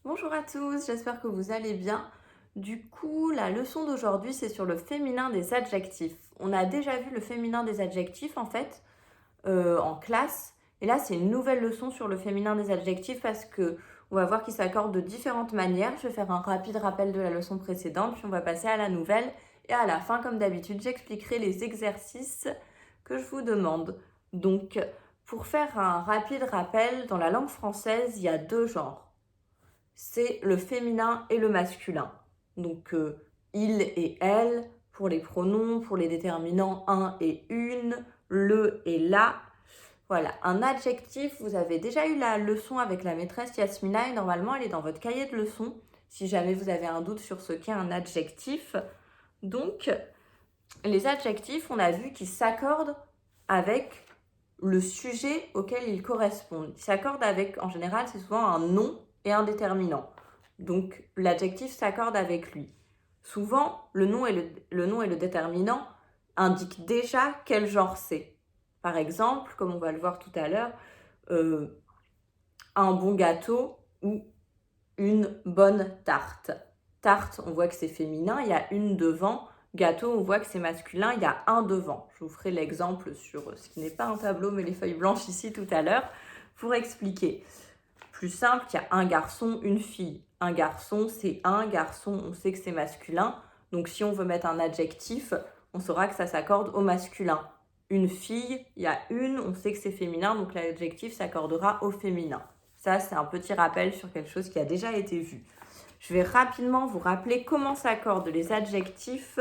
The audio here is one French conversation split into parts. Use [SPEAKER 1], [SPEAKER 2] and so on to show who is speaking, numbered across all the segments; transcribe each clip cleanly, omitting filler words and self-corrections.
[SPEAKER 1] Bonjour à tous, j'espère que vous allez bien. Du coup, la leçon d'aujourd'hui, c'est sur le féminin des adjectifs. On a déjà vu le féminin des adjectifs, en fait, en classe. Et là, c'est une nouvelle leçon sur le féminin des adjectifs parce que on va voir qu'ils s'accordent de différentes manières. Je vais faire un rapide rappel de la leçon précédente, puis on va passer à la nouvelle. Et à la fin, comme d'habitude, j'expliquerai les exercices que je vous demande. Donc, pour faire un rapide rappel, dans la langue française, il y a deux genres. C'est le féminin et le masculin. Donc, il et elle pour les pronoms, pour les déterminants un et une, le et la. Voilà, un adjectif, vous avez déjà eu la leçon avec la maîtresse Yasmina et normalement elle est dans votre cahier de leçons si jamais vous avez un doute sur ce qu'est un adjectif. Donc, les adjectifs, on a vu qu'ils s'accordent avec le sujet auquel ils correspondent. Ils s'accordent avec, en général, c'est souvent un nom et un déterminant. Donc, l'adjectif s'accorde avec lui. Souvent, le nom et le déterminant indiquent déjà quel genre c'est. Par exemple, comme on va le voir tout à l'heure, un bon gâteau ou une bonne tarte. Tarte, on voit que c'est féminin, il y a une devant. Gâteau, on voit que c'est masculin, il y a un devant. Je vous ferai l'exemple sur ce qui n'est pas un tableau, mais les feuilles blanches ici tout à l'heure, pour expliquer. Plus simple, il y a un garçon, une fille. Un garçon, c'est un garçon, on sait que c'est masculin. Donc si on veut mettre un adjectif, on saura que ça s'accorde au masculin. Une fille, il y a une, on sait que c'est féminin, donc l'adjectif s'accordera au féminin. Ça, c'est un petit rappel sur quelque chose qui a déjà été vu. Je vais rapidement vous rappeler comment s'accordent les adjectifs,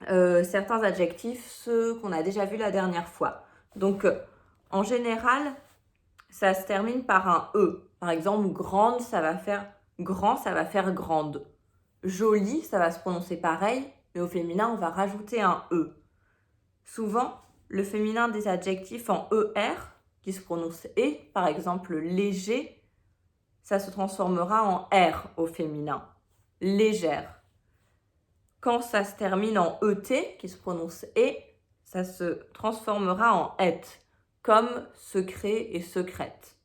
[SPEAKER 1] certains adjectifs, ceux qu'on a déjà vus la dernière fois. Donc, en général, ça se termine par un E. Par exemple, grande, ça va faire grand, ça va faire grande. Jolie, ça va se prononcer pareil, mais au féminin, on va rajouter un E. Souvent, le féminin des adjectifs en ER, qui se prononce E, par exemple léger, ça se transformera en R au féminin. Légère. Quand ça se termine en ET, qui se prononce E, ça se transformera en ET, comme secret et secrète.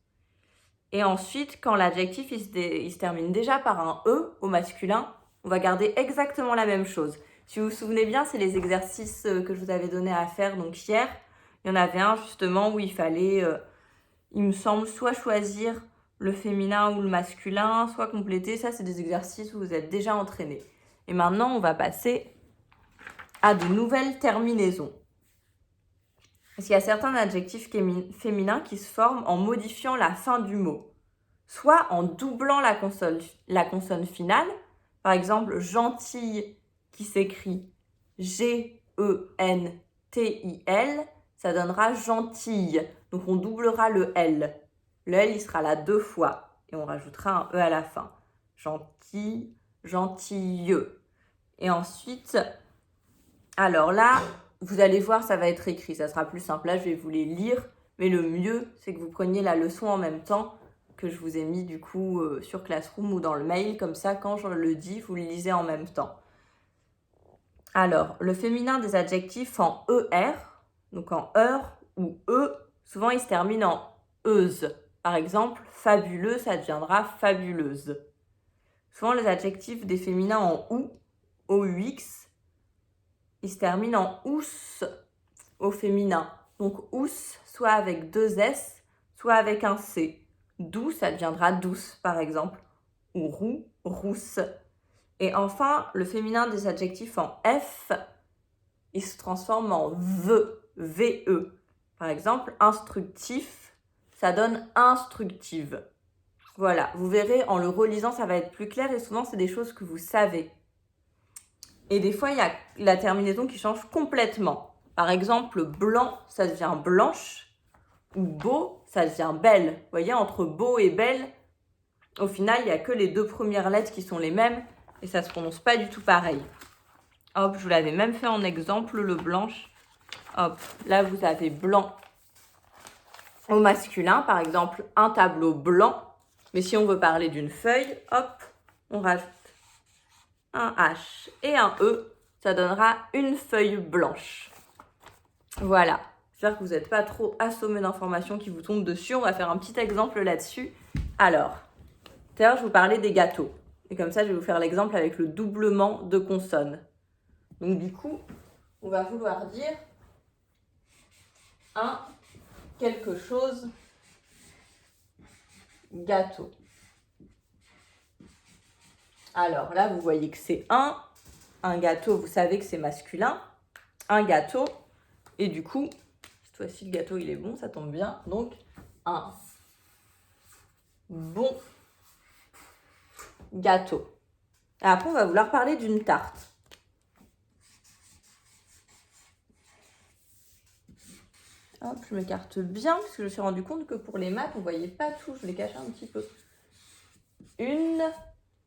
[SPEAKER 1] Et ensuite, quand l'adjectif il se termine déjà par un E au masculin, on va garder exactement la même chose. Si vous vous souvenez bien, c'est les exercices que je vous avais donnés à faire donc hier. Il y en avait un justement où il fallait, il me semble, soit choisir le féminin ou le masculin, soit compléter. Ça, c'est des exercices où vous êtes déjà entraînés. Et maintenant, on va passer à de nouvelles terminaisons. Parce qu'il y a certains adjectifs féminins qui se forment en modifiant la fin du mot, soit en doublant la consonne finale. Par exemple, gentille qui s'écrit G-E-N-T-I-L, ça donnera gentille. Donc on doublera le L. Le L, il sera là 2 fois et on rajoutera un E à la fin. Gentil, gentilleux. Et ensuite, alors là, vous allez voir, ça va être écrit. Ça sera plus simple. Là, je vais vous les lire. Mais le mieux, c'est que vous preniez la leçon en même temps que je vous ai mis du coup sur Classroom ou dans le mail. Comme ça, quand je le dis, vous le lisez en même temps. Alors, le féminin des adjectifs en ER, donc en heure ou E, souvent il se termine en euse. Par exemple, fabuleux, ça deviendra fabuleuse. Souvent, les adjectifs des féminins en OU, OUX, ils se terminent en ous au féminin. Donc, ous, soit avec 2 S, soit avec un C. Doux, ça deviendra douce, par exemple. Ou roux, rousse. Et enfin, le féminin des adjectifs en F, il se transforme en VE. Par exemple, instructif, ça donne instructive. Voilà, vous verrez, en le relisant, ça va être plus clair et souvent, c'est des choses que vous savez. Et des fois, il y a la terminaison qui change complètement. Par exemple, blanc, ça devient blanche, ou beau, ça devient belle. Vous voyez, entre beau et belle, au final, il n'y a que les 2 premières lettres qui sont les mêmes et ça ne se prononce pas du tout pareil. Hop, je vous l'avais même fait en exemple, le blanche. Hop, là, vous avez blanc au masculin, par exemple, un tableau blanc. Mais si on veut parler d'une feuille, hop, on rajoute un H et un E, ça donnera une feuille blanche. Voilà, j'espère que vous n'êtes pas trop assommés d'informations qui vous tombent dessus. On va faire un petit exemple là-dessus. Alors, Tout à l'heure, je vous parlais des gâteaux. Et comme ça, je vais vous faire l'exemple avec le doublement de consonnes. Donc du coup, on va vouloir dire un quelque chose gâteau. Alors là, vous voyez que c'est un gâteau, vous savez que c'est masculin, un gâteau, et du coup, cette fois-ci le gâteau il est bon, ça tombe bien, donc un bon gâteau. Et après, on va vouloir parler d'une tarte. Hop, je m'écarte bien, parce que je me suis rendu compte que pour les maths, on ne voyait pas tout, je l'ai caché un petit peu. Une,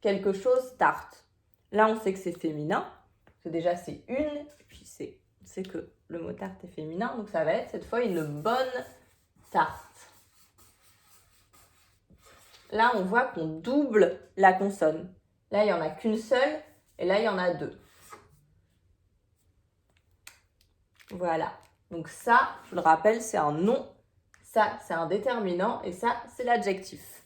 [SPEAKER 1] quelque chose, tarte. Là, on sait que c'est féminin, parce que déjà c'est une, et puis c'est que le mot tarte est féminin, donc ça va être cette fois une bonne tarte. Là, on voit qu'on double la consonne. Là, il n'y en a qu'une seule, et là, il y en a deux. Voilà. Donc ça, je le rappelle, c'est un nom, ça, c'est un déterminant, et ça, c'est l'adjectif.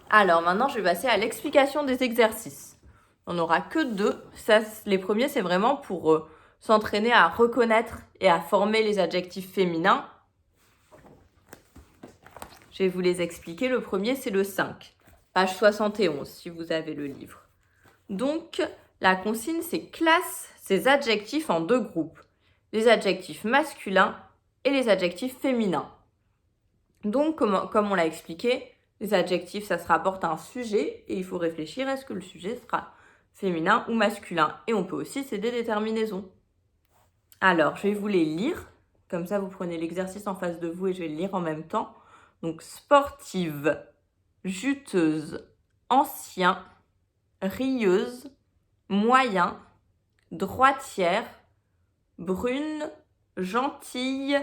[SPEAKER 1] Alors, maintenant, je vais passer à l'explication des exercices. On n'aura que deux. Ça, les premiers, c'est vraiment pour s'entraîner à reconnaître et à former les adjectifs féminins. Je vais vous les expliquer. Le premier, c'est le 5, page 71, si vous avez le livre. Donc, la consigne, c'est classe ces adjectifs en deux groupes. Les adjectifs masculins et les adjectifs féminins. Donc, comme on l'a expliqué, les adjectifs, ça se rapporte à un sujet et il faut réfléchir, est-ce que le sujet sera féminin ou masculin? Et on peut aussi c'est des déterminaisons. Alors, je vais vous les lire. Comme ça, vous prenez l'exercice en face de vous et je vais le lire en même temps. Donc, sportive, juteuse, ancien, rieuse, moyen, droitière, brune, gentille,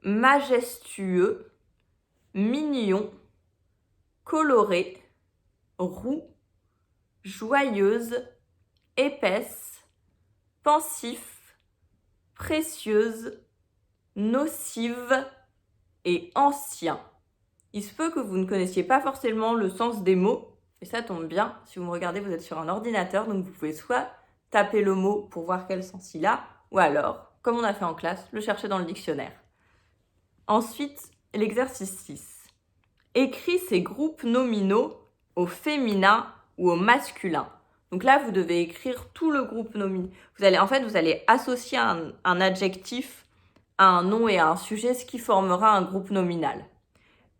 [SPEAKER 1] majestueux, mignon, coloré, roux, joyeuse, épaisse, pensif, précieuse, nocive et ancien. Il se peut que vous ne connaissiez pas forcément le sens des mots, et ça tombe bien, si vous me regardez, vous êtes sur un ordinateur, donc vous pouvez soit taper le mot pour voir quel sens il a, ou alors, comme on a fait en classe, le chercher dans le dictionnaire. Ensuite, l'exercice 6. Écris ces groupes nominaux au féminin ou au masculin. Donc là, vous devez écrire tout le groupe nominal. Vous allez associer un adjectif à un nom et à un sujet, ce qui formera un groupe nominal.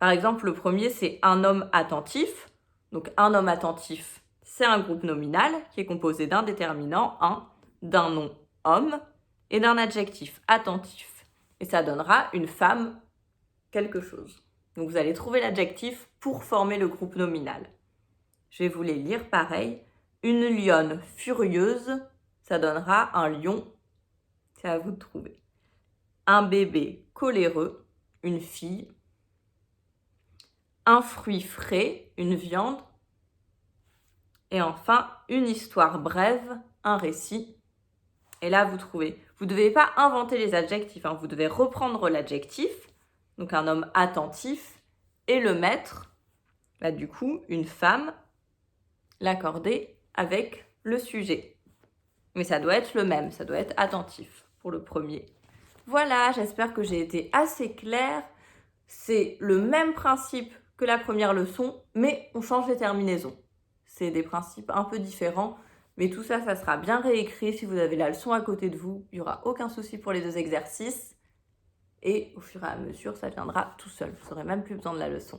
[SPEAKER 1] Par exemple, le premier, c'est un homme attentif. Donc, un homme attentif, c'est un groupe nominal qui est composé d'un déterminant, d'un nom homme, et d'un adjectif attentif. Et ça donnera une femme quelque chose. Donc, vous allez trouver l'adjectif pour former le groupe nominal. Je vais vous les lire pareil. Une lionne furieuse, ça donnera un lion. C'est à vous de trouver. Un bébé coléreux, une fille. Un fruit frais, une viande. Et enfin, une histoire brève, un récit. Et là, vous trouvez. Vous ne devez pas inventer les adjectifs, vous devez reprendre l'adjectif, donc un homme attentif, et le mettre, du coup, une femme, l'accorder avec le sujet. Mais ça doit être le même, ça doit être attentif pour le premier. Voilà, j'espère que j'ai été assez claire. C'est le même principe que la première leçon, mais on change les terminaisons. C'est des principes un peu différents, mais tout ça, ça sera bien réécrit. Si vous avez la leçon à côté de vous, il n'y aura aucun souci pour les deux exercices. Et au fur et à mesure, ça viendra tout seul. Vous n'aurez même plus besoin de la leçon.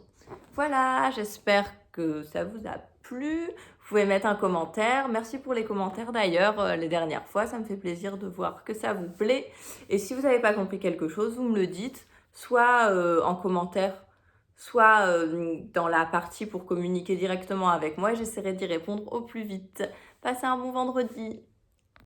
[SPEAKER 1] Voilà, j'espère que ça vous a plu. Vous pouvez mettre un commentaire. Merci pour les commentaires d'ailleurs, les dernières fois. Ça me fait plaisir de voir que ça vous plaît. Et si vous n'avez pas compris quelque chose, vous me le dites, soit en commentaire, soit dans la partie pour communiquer directement avec moi. J'essaierai d'y répondre au plus vite. Passez un bon vendredi.